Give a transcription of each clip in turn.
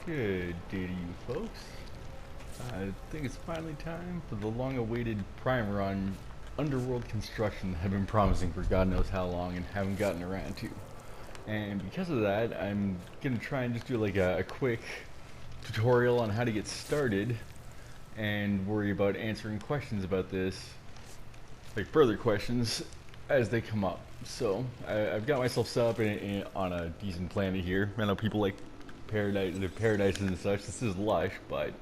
Good day to you folks. I think it's finally time for the long-awaited primer on Underworld construction that I've been promising for God knows how long and haven't gotten around to. And because of that, I'm gonna try and just do like a quick tutorial on how to get started and worry about answering questions about this, like further questions as they come up. So I've got myself set up on a decent planet here. I know people like paradises and such. This is lush, but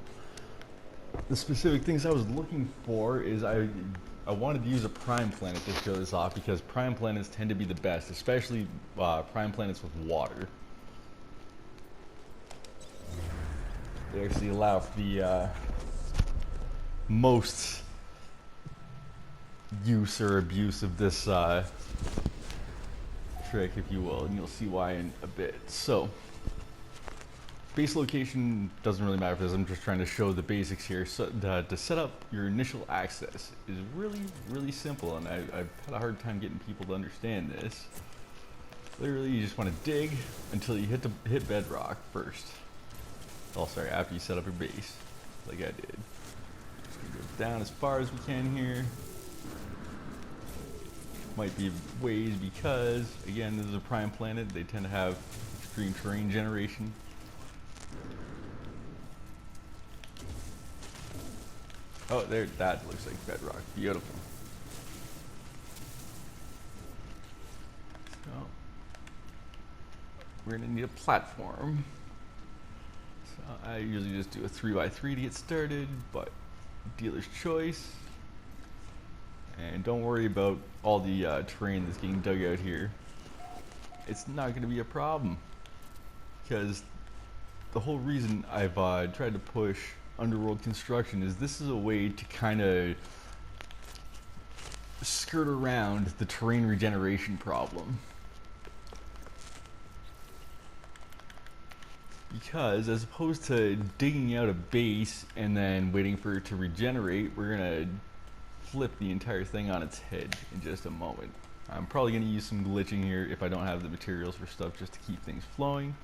the specific things I was looking for is I wanted to use a prime planet to show this off because prime planets tend to be the best, especially prime planets with water. They actually allow for the most use or abuse of this trick, if you will, and you'll see why in a bit. So base location doesn't really matter for this. I'm just trying to show the basics here. So to set up your initial access is really simple, and I've had a hard time getting people to understand this. Literally, you just want to dig until you hit bedrock first. Oh, sorry, after you set up your base, like I did. Just gonna go down as far as we can here. Might be ways because, again, this is a prime planet. They tend to have extreme terrain generation. Oh, there, that looks like bedrock. Beautiful. So, we're gonna need a platform. So I usually just do a 3x3 to get started, but dealer's choice. And don't worry about all the terrain that's getting dug out here. It's not gonna be a problem, because the whole reason I've tried to push Underworld construction is this is a way to kind of skirt around the terrain regeneration problem. Because as opposed to digging out a base and then waiting for it to regenerate, we're gonna flip the entire thing on its head in just a moment. I'm probably gonna use some glitching here if I don't have the materials for stuff, just to keep things flowing.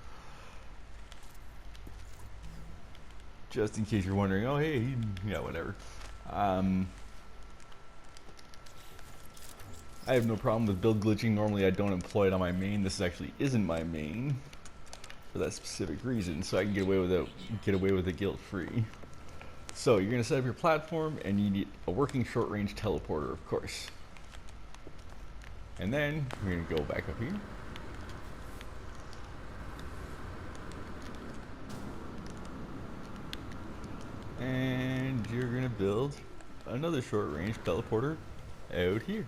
Just in case you're wondering, oh hey, yeah, whatever. I have no problem with build glitching. Normally I don't employ it on my main. This actually isn't my main for that specific reason, so I can get away with it guilt-free. So you're gonna set up your platform, and you need a working short-range teleporter, of course. And then we're gonna go back up here. And you're gonna build another short-range teleporter out here.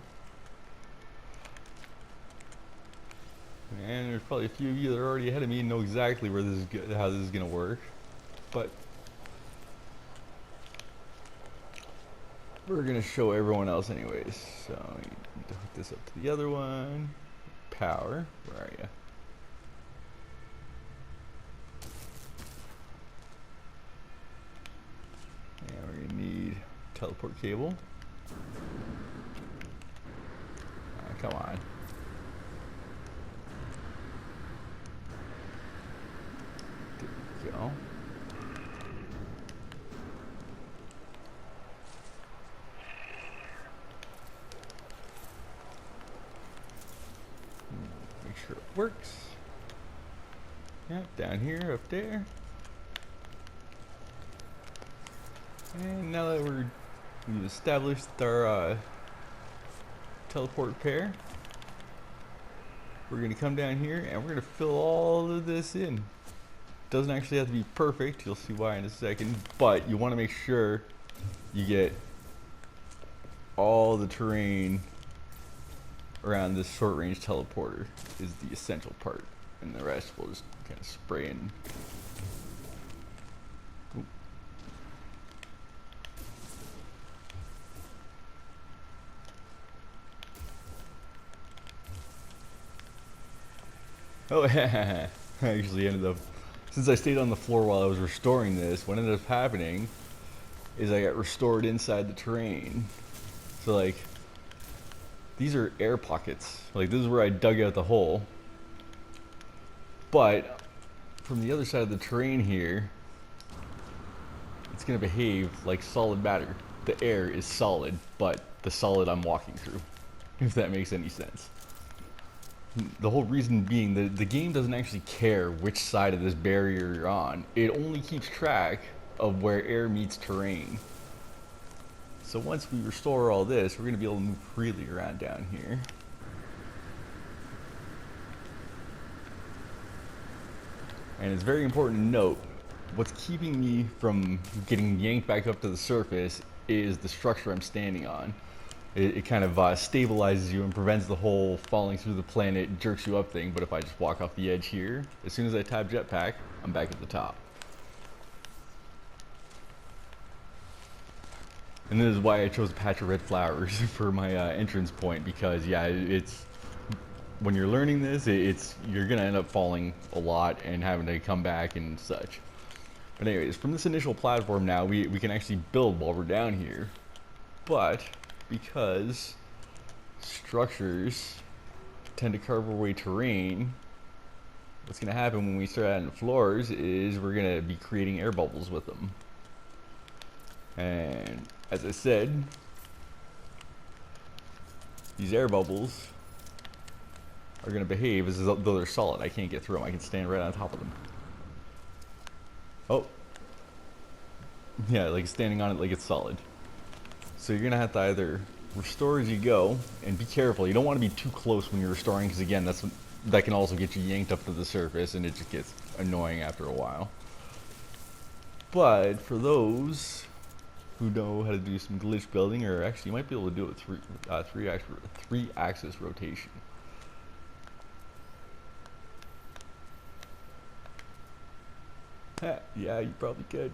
And there's probably a few of you that are already ahead of me and know exactly where this is how this is gonna work, but we're gonna show everyone else anyways. So you need to hook this up to the other one. Power, where are you? And we're gonna need teleport cable. Come on. There we go. Make sure it works. Yep, down here, up there. And now that we've established our teleport pair, we're gonna come down here and we're gonna fill all of this in. Doesn't actually have to be perfect, you'll see why in a second, but you want to make sure you get all the terrain around this short range teleporter is the essential part, and the rest we'll just kind of spray in. Oop. Oh, I actually ended up, since I stayed on the floor while I was restoring this, what ended up happening is I got restored inside the terrain. So like, these are air pockets. Like this is where I dug out the hole. But from the other side of the terrain here, it's going to behave like solid matter. The air is solid, but the solid I'm walking through, if that makes any sense. The whole reason being that the game doesn't actually care which side of this barrier you're on. It only keeps track of where air meets terrain. So once we restore all this, we're going to be able to move freely around down here. And it's very important to note, what's keeping me from getting yanked back up to the surface is the structure I'm standing on. It kind of stabilizes you and prevents the whole falling through the planet, jerks you up thing. But if I just walk off the edge here, as soon as I tap jetpack, I'm back at the top. And this is why I chose a patch of red flowers for my entrance point, because yeah, it's when you're learning this, you're gonna end up falling a lot and having to come back and such. But anyways, from this initial platform now, we can actually build while we're down here. But because structures tend to carve away terrain, what's going to happen when we start adding floors is we're going to be creating air bubbles with them. And as I said, these air bubbles are going to behave as though they're solid. I can't get through them. I can stand right on top of them. Oh. Yeah, like standing on it like it's solid. So you're going to have to either restore as you go, and be careful. You don't want to be too close when you're restoring, because again, that can also get you yanked up to the surface, and it just gets annoying after a while. But for those who know how to do some glitch building, or actually you might be able to do it with three-axis rotation. Yeah, you probably could.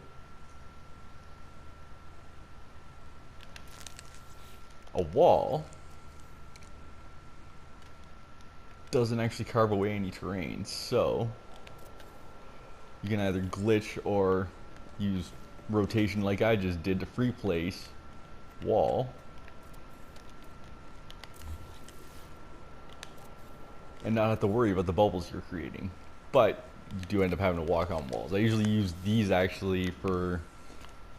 A wall doesn't actually carve away any terrain, so you can either glitch or use rotation like I just did to free place wall, and not have to worry about the bubbles you're creating. But you do end up having to walk on walls. I usually use these actually for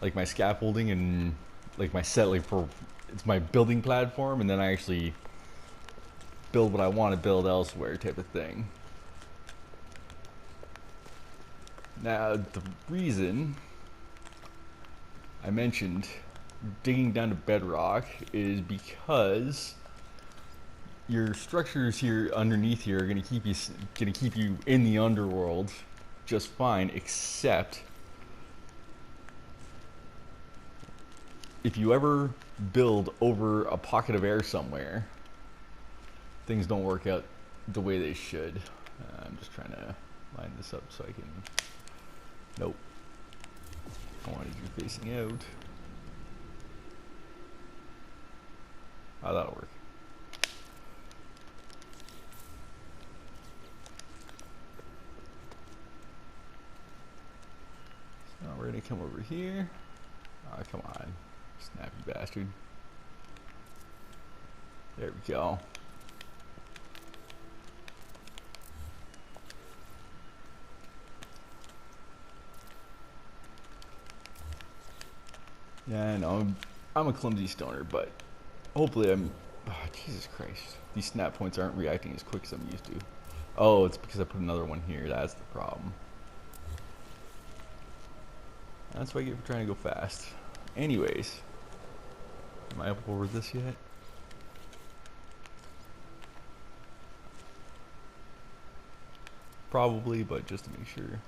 like my scaffolding and like my set, like for it's my building platform, and then I actually build what I want to build elsewhere type of thing. Now, the reason I mentioned digging down to bedrock is because your structures here underneath here are going to keep you in the underworld just fine, except if you ever build over a pocket of air somewhere, things don't work out the way they should. I'm just trying to line this up so I can... Nope. I wanted you facing out. Oh, that'll work. So we're going to come over here. Oh, come on. Snappy bastard. There we go. Yeah, I know. I'm a clumsy stoner, but hopefully I'm... Oh, Jesus Christ. These snap points aren't reacting as quick as I'm used to. Oh, it's because I put another one here. That's the problem. That's what I get for trying to go fast. Anyways. Am I up over this yet? Probably, but just to make sure.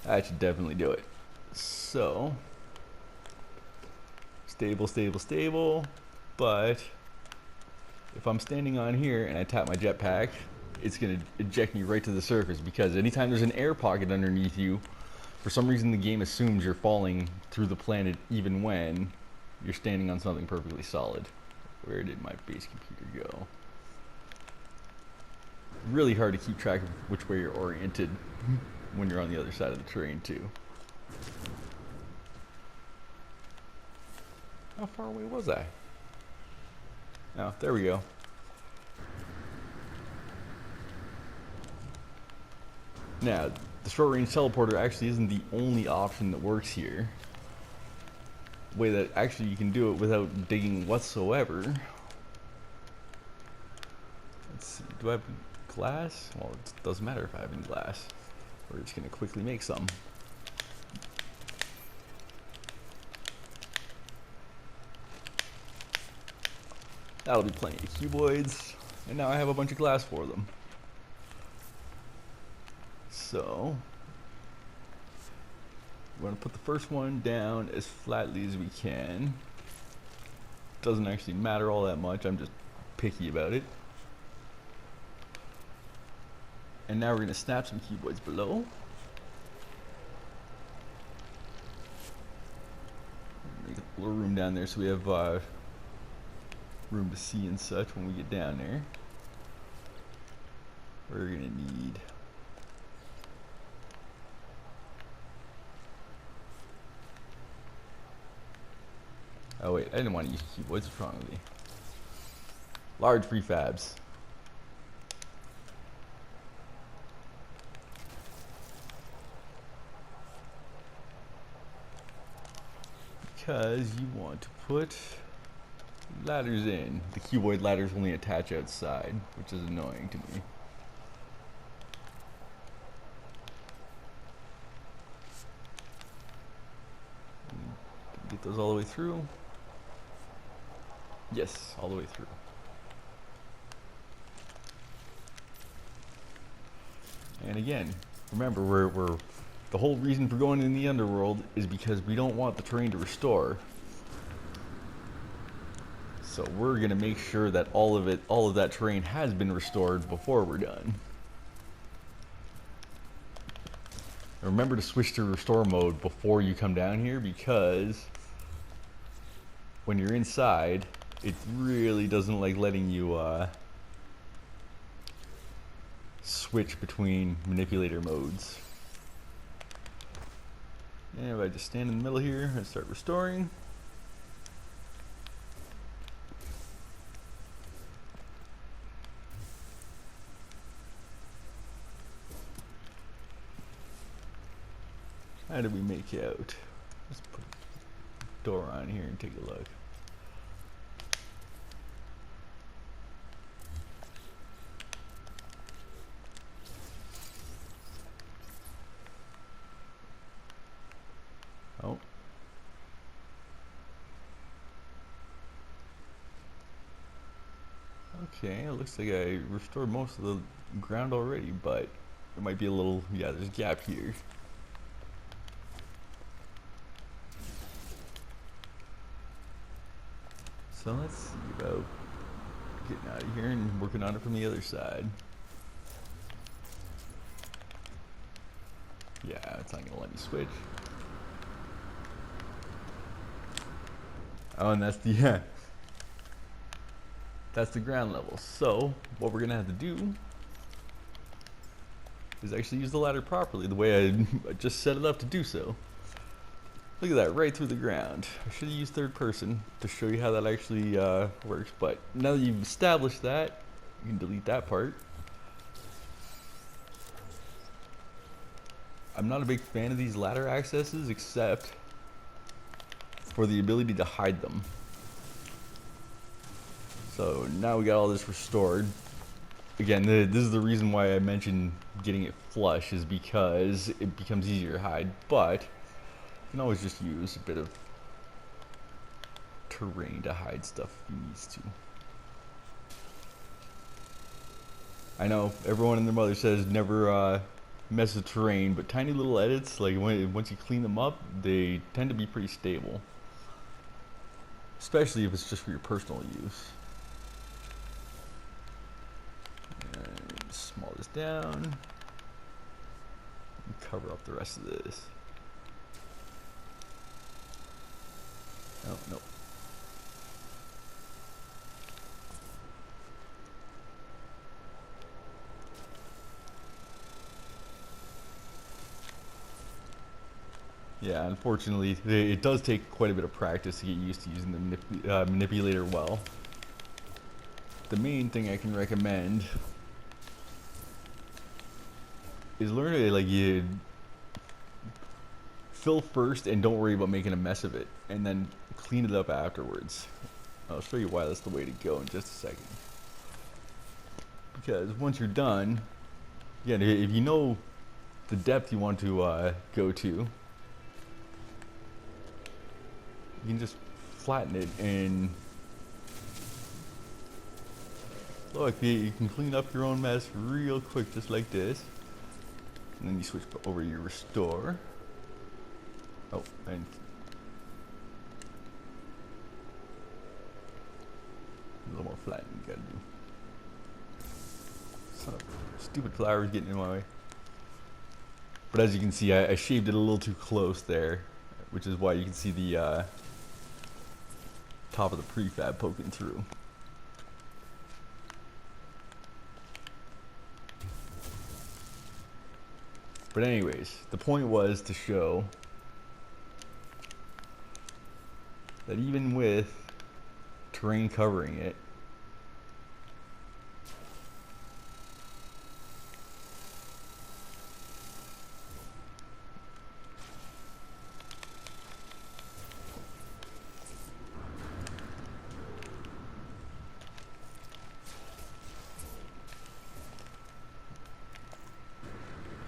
That should definitely do it. So, stable, stable, stable. But if I'm standing on here and I tap my jetpack, it's going to eject me right to the surface, because anytime there's an air pocket underneath you, for some reason the game assumes you're falling through the planet even when you're standing on something perfectly solid. Where did my base computer go? Really hard to keep track of which way you're oriented when you're on the other side of the terrain too. How far away was I? Oh, there we go. Now, the short range teleporter actually isn't the only option that works here. Way that actually you can do it without digging whatsoever. Let's see, do I have glass? Well, it doesn't matter if I have any glass. We're just gonna quickly make some. That'll be plenty of cuboids, and now I have a bunch of glass for them. So, we're gonna put the first one down as flatly as we can. Doesn't actually matter all that much, I'm just picky about it. And now we're gonna snap some cuboids below. Make a little room down there so we have room to see and such when we get down there. We're gonna need oh wait, I didn't want to use cuboids. What's wrong with me? Large prefabs. Because you want to put ladders in. The cuboid ladders only attach outside, which is annoying to me. Get those all the way through. Yes, all the way through. And again, remember, we're the whole reason for going in the Underworld is because we don't want the terrain to restore. So we're gonna make sure that all of that terrain has been restored before we're done. And remember to switch to restore mode before you come down here, because when you're inside, it really doesn't like letting you switch between manipulator modes. And if I just stand in the middle here and start restoring. How do we make out? Let's put a door on here and take a look. Oh. Okay, it looks like I restored most of the ground already, but there might be a little, yeah, there's a gap here. So let's see about getting out of here and working on it from the other side. Yeah, it's not gonna let me switch. Oh, and that's the yeah. That's the ground level. So what we're gonna have to do is actually use the ladder properly, the way I just set it up to do so. Look at that, right through the ground. I should have used third person to show you how that actually works, but now that you've established that, you can delete that part. I'm not a big fan of these ladder accesses, except for the ability to hide them. So now we got all this restored. Again, this is the reason why I mentioned getting it flush, is because it becomes easier to hide, but you can always just use a bit of terrain to hide stuff if you need to. I know everyone and their mother says never mess with terrain, but tiny little edits, like once you clean them up, they tend to be pretty stable. Especially if it's just for your personal use. And small this down. And cover up the rest of this. Oh, no. Yeah, unfortunately, it does take quite a bit of practice to get used to using the manipulator well. The main thing I can recommend is learn to like you fill first and don't worry about making a mess of it, and then clean it up afterwards. I'll show you why that's the way to go in just a second. Because once you're done, yeah, if you know the depth you want to go to, you can just flatten it and look, you can clean up your own mess real quick just like this. And then you switch over your restore. Oh, and a little more flattening you gotta do. Son of a stupid flowers getting in my way. But as you can see, I shaved it a little too close there, which is why you can see the top of the prefab poking through. But anyways, the point was to show that even with terrain covering it,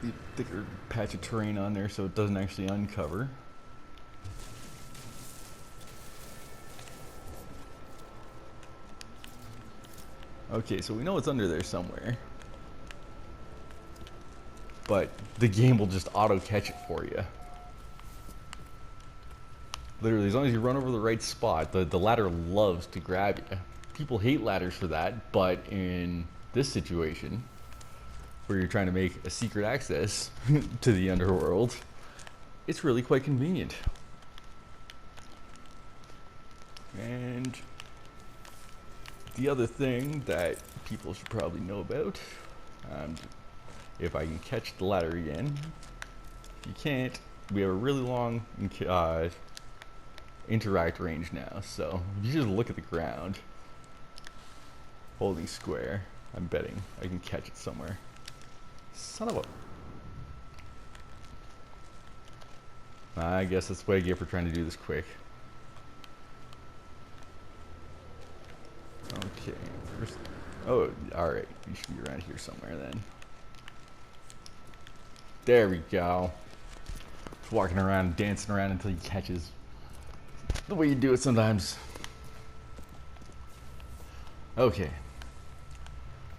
the thicker patch of terrain on there so it doesn't actually uncover. Okay, so we know it's under there somewhere, but the game will just auto catch it for you. Literally, as long as you run over the right spot, the ladder loves to grab you. People hate ladders for that, but in this situation, where you're trying to make a secret access to the Underworld, it's really quite convenient. And the other thing that people should probably know about, if I can catch the ladder again, if you can't, we have a really long interact range now, so if you just look at the ground, holding square, I'm betting I can catch it somewhere. Son of a... I guess that's what I get for trying to do this quick. Okay, first... Oh, alright, you should be around here somewhere then. There we go. Just walking around, dancing around until he catches. The way you do it sometimes. Okay.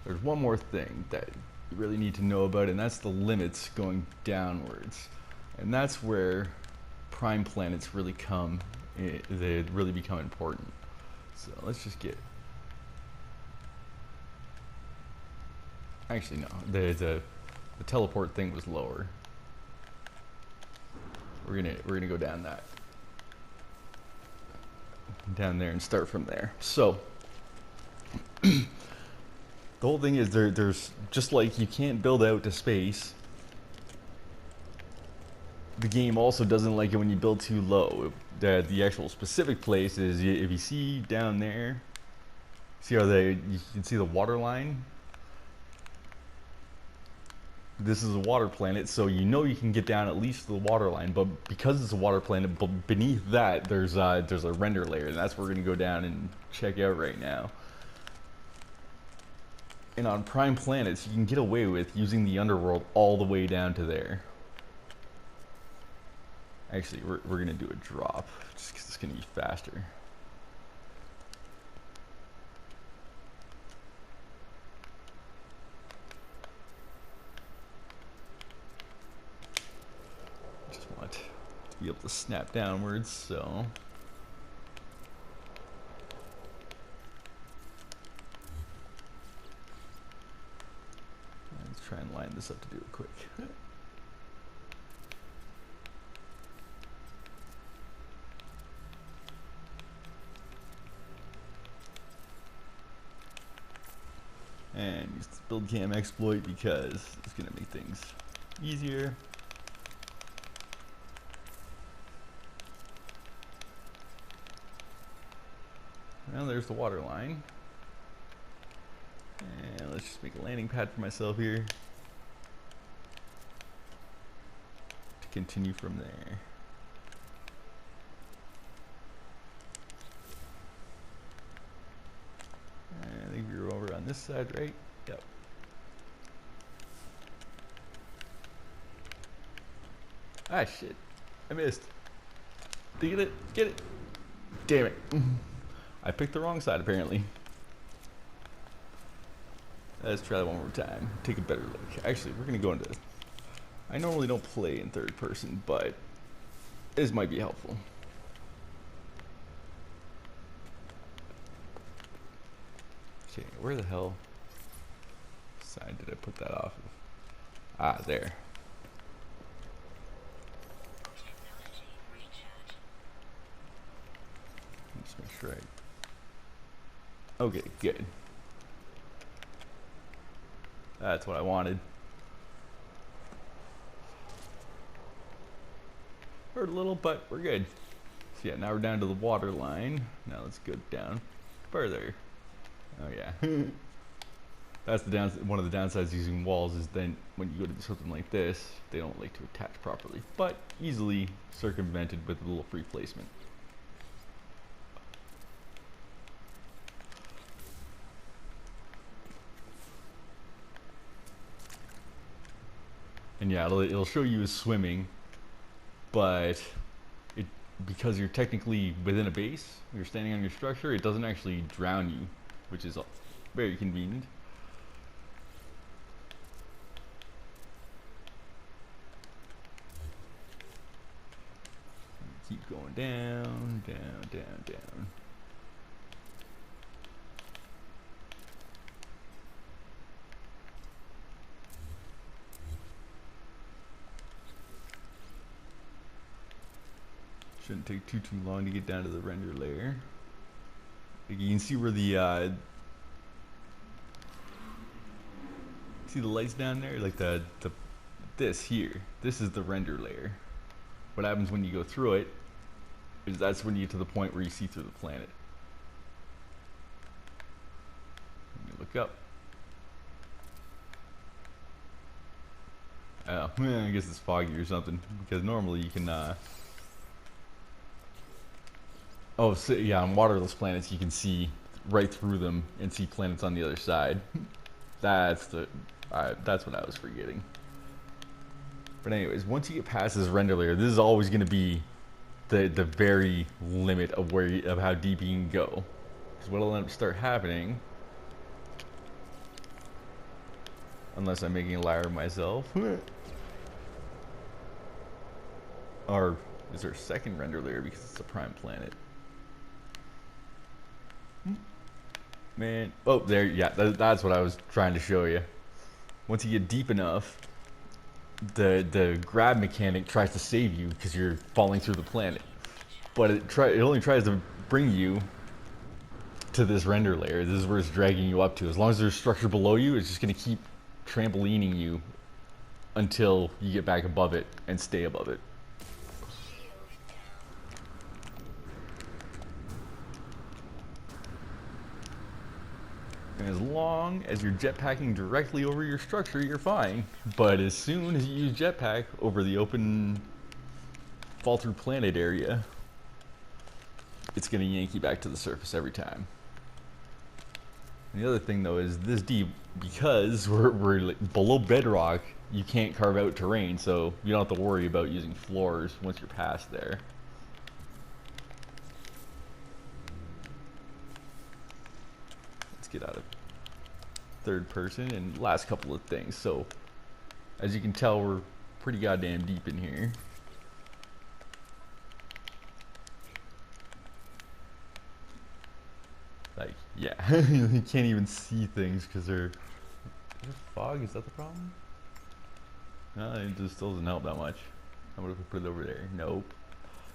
There's one more thing that you really need to know about, and that's the limits going downwards. And that's where prime planets really they really become important. So let's just get... Actually, no. The teleport thing was lower. We're gonna go down there and start from there. So the whole thing is there's just like you can't build out to space. The game also doesn't like it when you build too low. The actual specific place is if you see down there, see how you can see the water line. This is a water planet, so you know you can get down at least to the water line, but because it's a water planet, beneath that there's a render layer, and that's what we're gonna go down and check out right now. And on prime planets, you can get away with using the Underworld all the way down to there. Actually, we're gonna do a drop, just 'cause it's gonna be faster. Be able to snap downwards, so let's try and line this up to do it quick. And use the build cam exploit because it's gonna make things easier. Well, there's the water line. And let's just make a landing pad for myself here. continue from there. I think we were over on this side, right? Yep. Ah, shit. I missed. Get it? Get it? Damn it. I picked the wrong side, apparently. Let's try that one more time. Take a better look. Actually, we're going to go into... I normally don't play in third person, but this might be helpful. Okay, where the hell side did I put that off of? Ah, there. Just make sure I... Okay, good. That's what I wanted. Hurt a little, but we're good. So yeah, now we're down to the water line. Now let's go down further. Oh yeah. That's the one of the downsides using walls is then when you go to something like this, they don't like to attach properly, but easily circumvented with a little free placement. And yeah, it'll show you as swimming, but because you're technically within a base, you're standing on your structure, it doesn't actually drown you, which is very convenient. Keep going down, down, down, down. Shouldn't take too long to get down to the render layer. You can see where the see the lights down there, like this here. This is the render layer. What happens when you go through it is that's when you get to the point where you see through the planet. Let me look up. Oh, I guess it's foggy or something because normally you can. Oh, so yeah, on waterless planets you can see right through them and see planets on the other side. That's what I was forgetting. But anyways, once you get past this render layer, this is always going to be the very limit of how deep you can go. Because what'll end up start happening, unless I'm making a liar of myself, or is there a second render layer because it's a prime planet? Man, oh there, yeah, that's what I was trying to show you. Once you get deep enough, the grab mechanic tries to save you because you're falling through the planet, but it only tries to bring you to this render layer. This is where it's dragging you up to. As long as there's structure below you, it's just going to keep trampolining you until you get back above it and stay above it. And as long as you're jetpacking directly over your structure, you're fine. But as soon as you use jetpack over the open fall through planet area, it's going to yank you back to the surface every time. And the other thing though is this deep, because we're like below bedrock, you can't carve out terrain, so you don't have to worry about using floors once you're past there. Get out of third person and last couple of things. So as you can tell, we're pretty goddamn deep in here. Like, yeah, you can't even see things because there's fog. Is that the problem? No, it just still doesn't help that much. How about if we put it over there? Nope.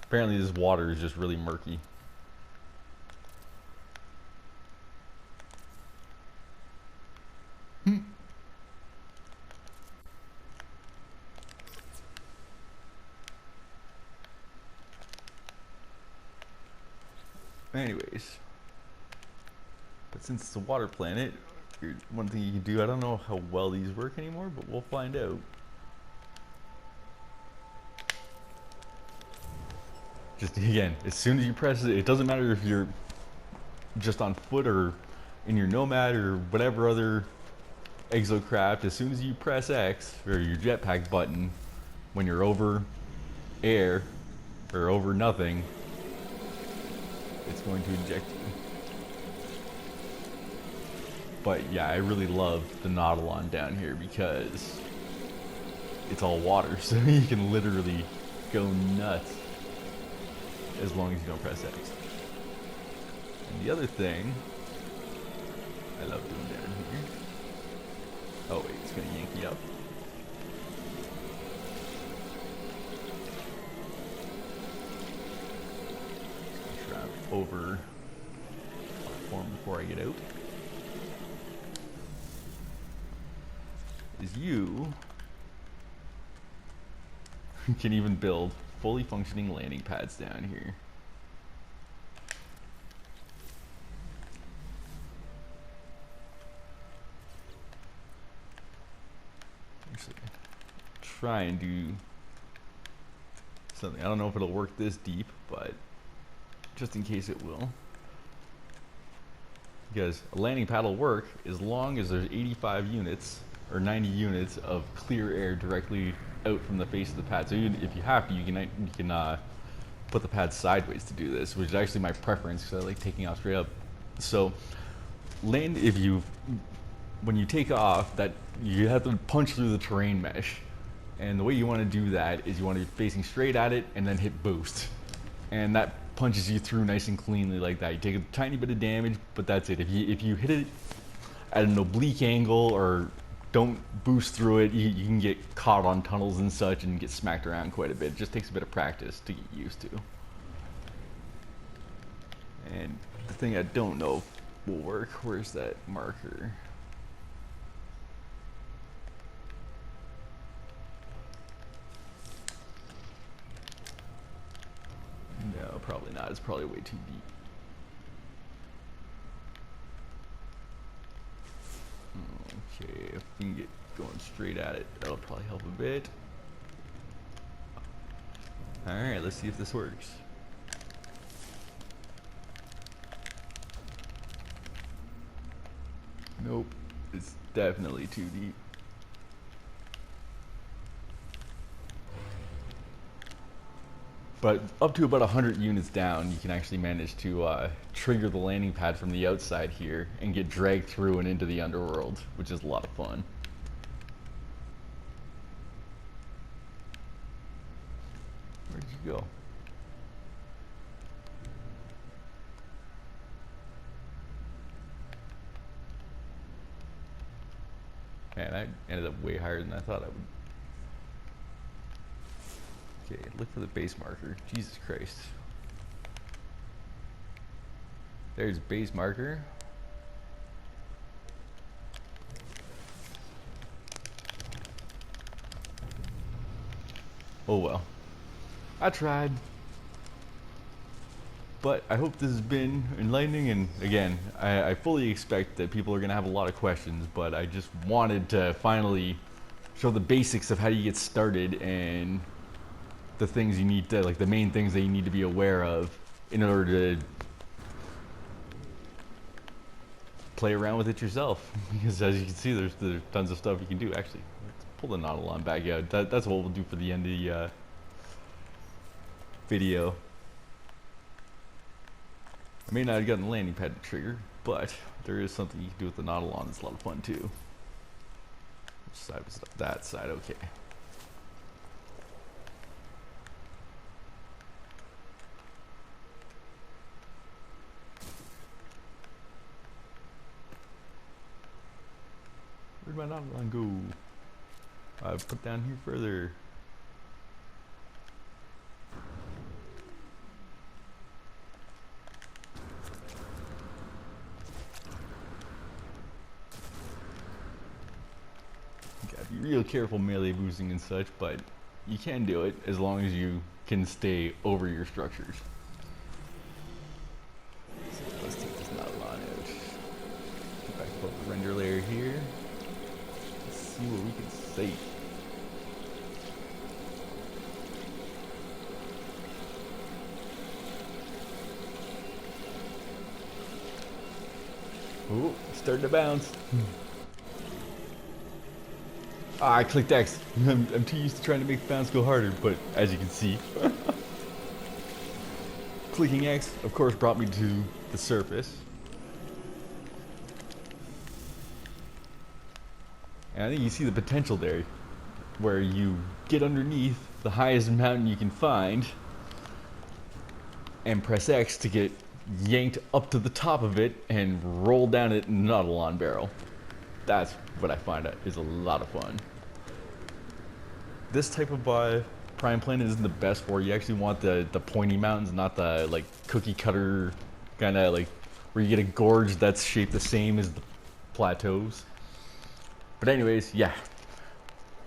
Apparently this water is just really murky. Anyways, but since it's a water planet, one thing you can do, I don't know how well these work anymore, but we'll find out. Just again, as soon as you press it, it doesn't matter if you're just on foot or in your Nomad or whatever other exocraft. As soon as you press X or your jetpack button, when you're over air or over nothing, it's going to eject you. But yeah, I really love the Nautilon down here because it's all water, so you can literally go nuts as long as you don't press X. And the other thing I love doing down here. Oh wait, it's gonna yank me up. Trap over platform before I get out. Is you can even build fully functioning landing pads down here. Actually, try and do something. I don't know if it'll work this deep, but just in case it will. Because a landing pad will work as long as there's 85 units or 90 units of clear air directly out from the face of the pad. So if you have to, you can put the pad sideways to do this, which is actually my preference because I like taking off straight up. So when you take off, that you have to punch through the terrain mesh, and the way you want to do that is you want to be facing straight at it and then hit boost, and that punches you through nice and cleanly like that. You take a tiny bit of damage, but that's it. If you hit it at an oblique angle or don't boost through it, you can get caught on tunnels and such and get smacked around quite a bit. It just takes a bit of practice to get used to. And the thing I don't know will work, where's that marker? No, probably not. It's probably way too deep. Okay, if we can get going straight at it, that'll probably help a bit. Alright, let's see if this works. Nope, it's definitely too deep. But up to about 100 units down, you can actually manage to trigger the landing pad from the outside here and get dragged through and into the Underworld, which is a lot of fun. Where'd you go? Man, I ended up way higher than I thought I would. Okay, look for the base marker. Jesus Christ. There's base marker. Oh well. I tried. But I hope this has been enlightening, and again, I fully expect that people are going to have a lot of questions, but I just wanted to finally show the basics of how you get started and the things you need to, like the main things that you need to be aware of in order to play around with it yourself. Because as you can see, there's tons of stuff you can do. Actually, let's pull the Nautilon back out. That's what we'll do for the end of the video. I may not have gotten the landing pad to trigger, but there is something you can do with the Nautilon that's a lot of fun too. Which side was it up? That side, okay. Where'd my Nautilon go? I put down here further. Gotta be real careful melee boosting and such, but you can do it as long as you can stay over your structures. So let's take this Nautilon out. Get back above the render layer here. Let's see what we can save. starting to bounce. I clicked X. I'm too used to trying to make the bounce go harder, but as you can see, clicking X, of course, brought me to the surface. And I think you see the potential there, where you get underneath the highest mountain you can find, and press X to get yanked up to the top of it and roll down it in an Nautilon barrel. That's what I find is a lot of fun. This type of prime plane isn't the best for you. Actually want the pointy mountains, not the like cookie cutter kind of like where you get a gorge that's shaped the same as the plateaus. But anyways, yeah,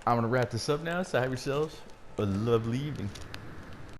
I'm gonna wrap this up now, so have yourselves a lovely evening.